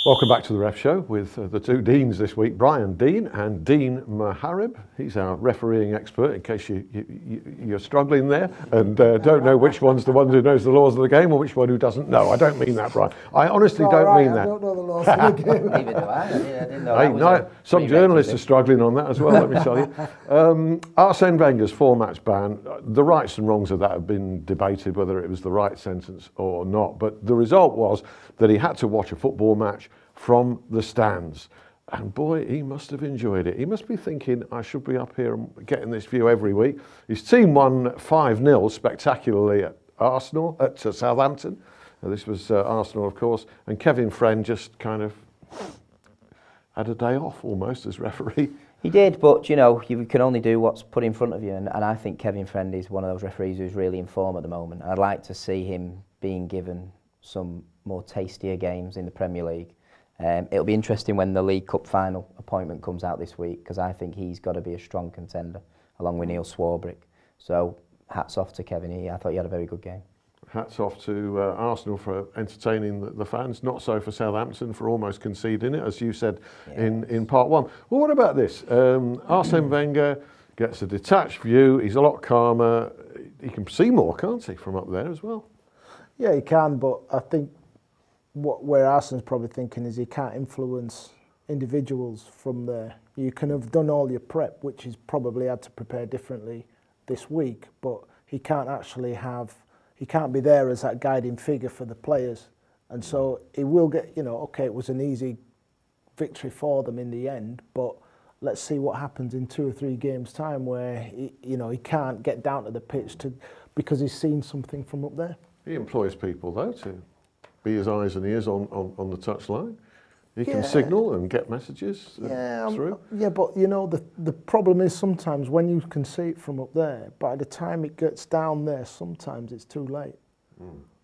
Welcome back to the Ref Show with the two Deans this week, Brian Deane and Dean Mohareb. He's our refereeing expert in case you're struggling there and don't know which one's the one who knows the laws of the game or which one who doesn't. No, I don't mean that, Brian. I honestly don't mean that. I don't know the laws of the game. Neither do I. I didn't know that some journalists are struggling on that as well, let me tell you. Arsene Wenger's 4-match ban, the rights and wrongs of that have been debated, whether it was the right sentence or not. But the result was that he had to watch a football match from the stands. And boy, he must have enjoyed it. He must be thinking, I should be up here and getting this view every week. His team won 5-0 spectacularly at Southampton. This was Arsenal, of course. And Kevin Friend just kind of had a day off almost as referee. He did, but you know, you can only do what's put in front of you. And I think Kevin Friend is one of those referees who's really in form at the moment. I'd like to see him being given some more tastier games in the Premier League. It'll be interesting when the League Cup final appointment comes out this week, because I think he's got to be a strong contender along with Neil Swarbrick. So hats off to Kevin. I thought he had a very good game. Hats off to Arsenal for entertaining the fans, not so for Southampton for almost conceding it, as you said in part one. Well, what about this? Arsene Wenger gets a detached view. He's a lot calmer. He can see more, can't he, from up there as well? Yeah, he can, but I think where Arsene's probably thinking is he can't influence individuals from there. You can have done all your prep, which he's probably had to prepare differently this week, but he can't actually he can't be there as that guiding figure for the players. And so he will get, okay, it was an easy victory for them in the end, but let's see what happens in 2 or 3 games' time where he can't get down to the pitch because he's seen something from up there. He employs people, though, to be his eyes and ears on the touchline. He can signal and get messages through. Yeah, but the problem is sometimes when you can see it from up there, by the time it gets down there, sometimes it's too late.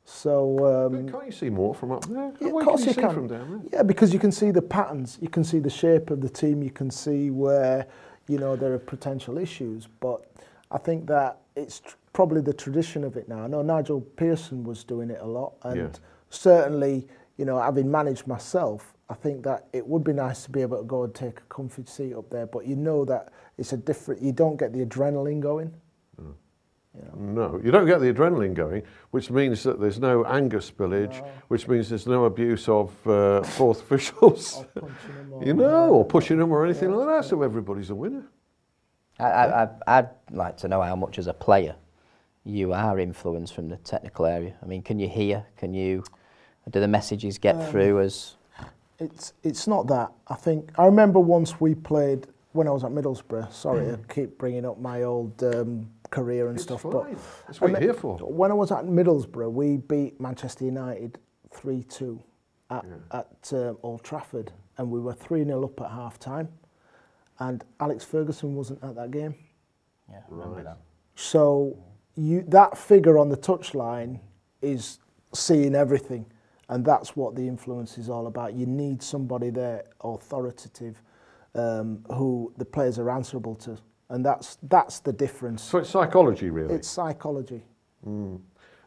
So can't you see more from up there? Yeah, What of course can you see can. from down there? Yeah, because you can see the patterns, you can see the shape of the team, you can see where there are potential issues. But I think that it's probably the tradition of it now. I know Nigel Pearson was doing it a lot, and certainly, having managed myself, I think that it would be nice to be able to go and take a comfy seat up there, but that it's you don't get the adrenaline going. No, you don't get the adrenaline going, which means that there's no anger spillage, which means there's no abuse of fourth officials, or pushing them or anything like that, so everybody's a winner. I'd like to know how much as a player you are influenced from the technical area. I mean, can you hear? Do the messages get through as... It's not that. I remember once we played, when I was at Middlesbrough, sorry, I keep bringing up my old career and stuff. Fine. But that's what you're here for. When I was at Middlesbrough, we beat Manchester United 3-2 at Old Trafford, and we were 3-0 up at half-time, and Alex Ferguson wasn't at that game. Yeah, I remember that. So that figure on the touchline is seeing everything, and that's what the influence is all about. You need somebody there, authoritative, who the players are answerable to, and that's the difference. So it's psychology, really? It's psychology.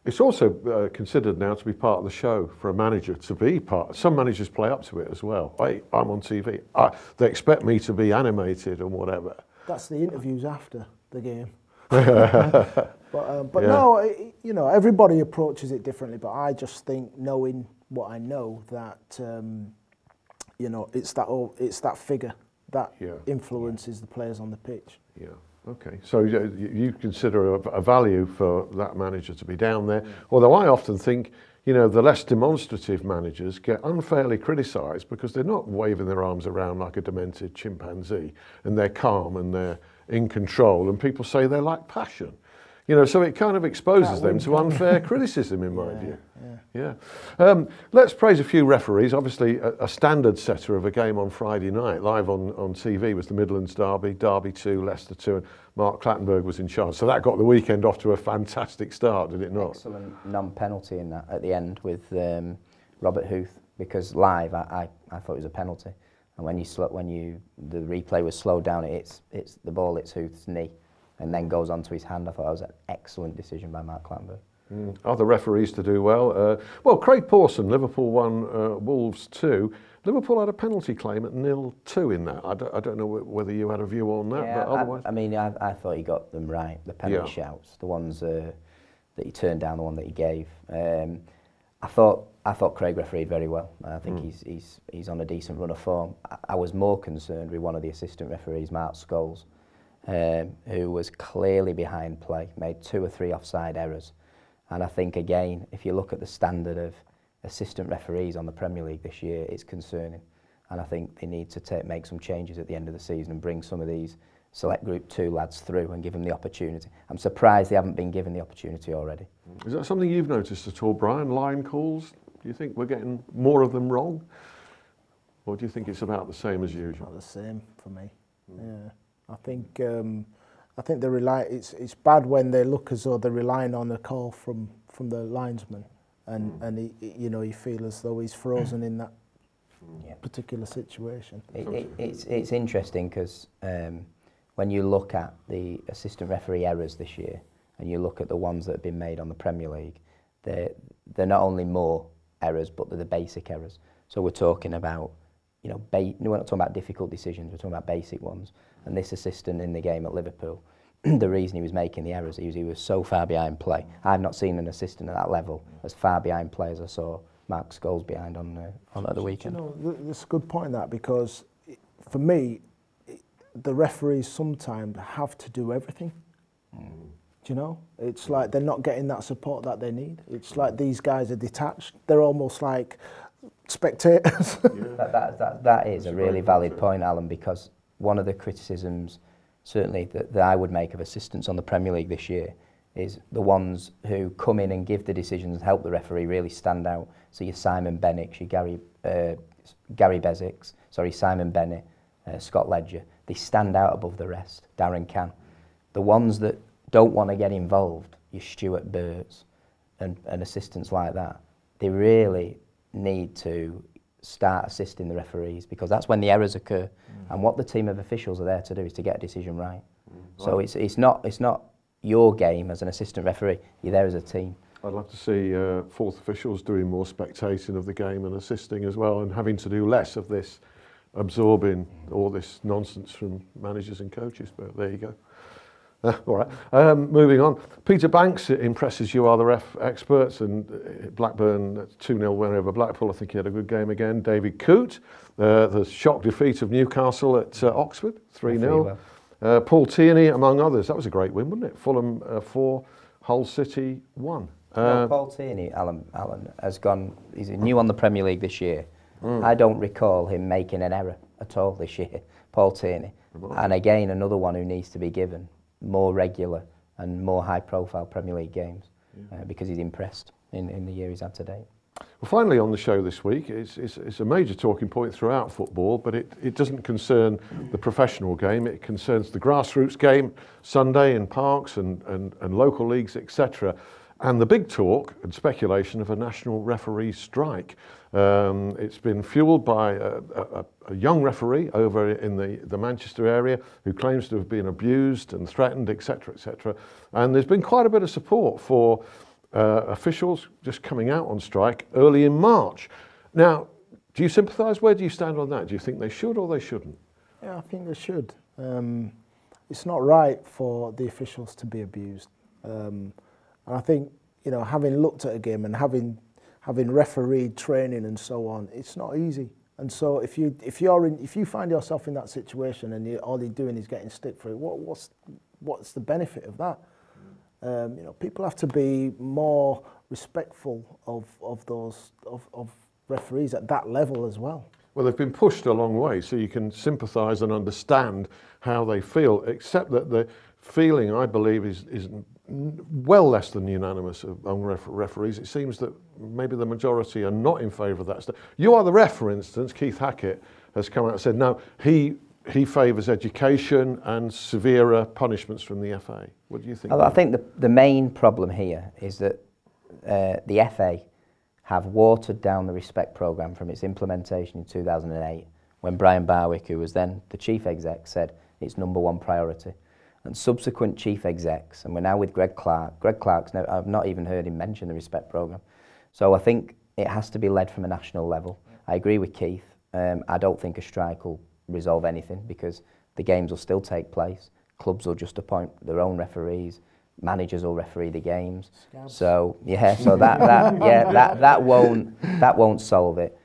It's also considered now to be part of the show for a manager to be part. Some managers play up to it as well. I'm on TV. They expect me to be animated and whatever. That's the interviews after the game. But no, everybody approaches it differently. But I just think, knowing what I know, that it's that figure that influences the players on the pitch. Yeah. Okay. So you consider a value for that manager to be down there. Although I often think, the less demonstrative managers get unfairly criticised because they're not waving their arms around like a demented chimpanzee, and they're calm and they're in control, and people say they lack passion. So it kind of exposes them to unfair criticism, in my view. Yeah. Let's praise a few referees. Obviously, a standard setter of a game on Friday night, live on TV, was the Midlands Derby, Derby 2, Leicester 2, and Mark Clattenburg was in charge. So that got the weekend off to a fantastic start, did it not? Excellent non-penalty in that at the end with Robert Huth, because live I thought it was a penalty, and when the replay was slowed down, it's the ball hits Huth's knee, and then goes onto his hand. I thought that was an excellent decision by Mark Clattenburg. Other referees to do well. Well, Craig Pawson, Liverpool won, Wolves 2. Liverpool had a penalty claim at 0-2 in that. I don't know whether you had a view on that, Yeah, but otherwise... I mean, I thought he got them right, the penalty shouts, the ones that he turned down, the one that he gave. I thought Craig refereed very well. I think he's on a decent run of form. I was more concerned with one of the assistant referees, Mark Scholes, who was clearly behind play, made 2 or 3 offside errors. And I think, again, if you look at the standard of assistant referees on the Premier League this year, it's concerning. And I think they need to make some changes at the end of the season and bring some of these select Group 2 lads through and give them the opportunity. I'm surprised they haven't been given the opportunity already. Is that something you've noticed at all, Brian? Line calls? Do you think we're getting more of them wrong? Or do you think it's about the same as usual? Not the same for me. Yeah, I think they rely. It's bad when they look as though they're relying on a call from the linesman, and you feel as though he's frozen in that particular situation. It's interesting because when you look at the assistant referee errors this year, and you look at the ones that have been made on the Premier League, they're not only more errors, but they're the basic errors. So we're talking about, we're not talking about difficult decisions, we're talking about basic ones. And this assistant in the game at Liverpool, the reason he was making the errors, he was so far behind play. I've not seen an assistant at that level as far behind play as I saw Mark Scholes behind on at the weekend. That's a good point, that, because for me, the referees sometimes have to do everything. It's like they're not getting that support that they need. It's like these guys are detached. They're almost like spectators. That is a really valid point, Alan, because one of the criticisms, certainly that I would make of assistants on the Premier League this year, is the ones who come in and give the decisions and help the referee really stand out. So your Simon Bennett, your Gary Besicks, Simon Bennett, Scott Ledger, they stand out above the rest. Darren Can. The ones that don't want to get involved, your Stuart Burts and assistants like that, they really need to start assisting the referees, because that's when the errors occur. And what the team of officials are there to do is to get a decision right. So it's not your game as an assistant referee, you're there as a team. I'd love to see fourth officials doing more spectating of the game and assisting as well, and having to do less of this absorbing all this nonsense from managers and coaches, but there you go. All right, moving on. Peter Banks impresses you, are the ref experts, and Blackburn 2-0 win over Blackpool. I think he had a good game again. David Coote, the shock defeat of Newcastle at Oxford, 3-0. Paul Tierney, among others. That was a great win, wasn't it? Fulham 4, Hull City 1. Paul Tierney, Alan, has gone, he's new on the Premier League this year. I don't recall him making an error at all this year, Paul Tierney. And again, another one who needs to be given more regular and more high-profile Premier League games because he's impressed in the year he's had to date. Well, finally on the show this week, it's a major talking point throughout football, but it doesn't concern the professional game. It concerns the grassroots game, Sunday in parks and local leagues, etc. And the big talk and speculation of a national referee strike. It's been fuelled by a young referee over in the Manchester area who claims to have been abused and threatened, etc., etc. And there's been quite a bit of support for officials just coming out on strike early in March. Now, do you sympathise? Where do you stand on that? Do you think they should or they shouldn't? Yeah, I think they should. It's not right for the officials to be abused. And I think, having looked at a game and having refereed training and so on, it's not easy. And so if you find yourself in that situation and all you're doing is getting stick for it, what's the benefit of that? People have to be more respectful of referees at that level as well. Well, they've been pushed a long way, so you can sympathise and understand how they feel, except that the feeling, I believe, is well less than unanimous among referees. It seems that maybe the majority are not in favour of that stuff. You Are the Ref, for instance, Keith Hackett has come out and said, no, he favours education and severer punishments from the FA. What do you think? I think the main problem here is that the FA have watered down the Respect programme from its implementation in 2008, when Brian Barwick, who was then the chief exec, said it's #1 priority. and subsequent chief execs, and we're now with Greg Clark. Greg Clark's never, I've not even heard him mention the Respect programme. So I think it has to be led from a national level. I agree with Keith. I don't think a strike will resolve anything because the games will still take place. Clubs will just appoint their own referees. Managers will referee the games. Scouts. So yeah, so that won't solve it.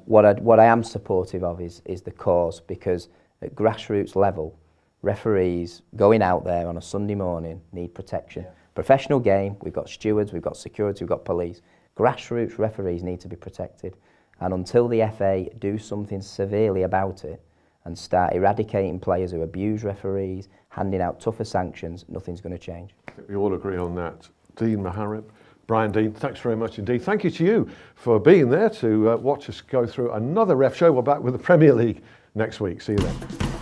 What I am supportive of is the cause, because at grassroots level, referees going out there on a Sunday morning need protection. Yeah. Professional game, we've got stewards, we've got security, we've got police. Grassroots referees need to be protected, and until the FA do something severely about it and start eradicating players who abuse referees, handing out tougher sanctions, nothing's going to change. I think we all agree on that. Dean Mohareb, Brian Deane, thanks very much indeed. Thank you to you for being there to watch us go through another ref show. We're back with the Premier League next week. See you then.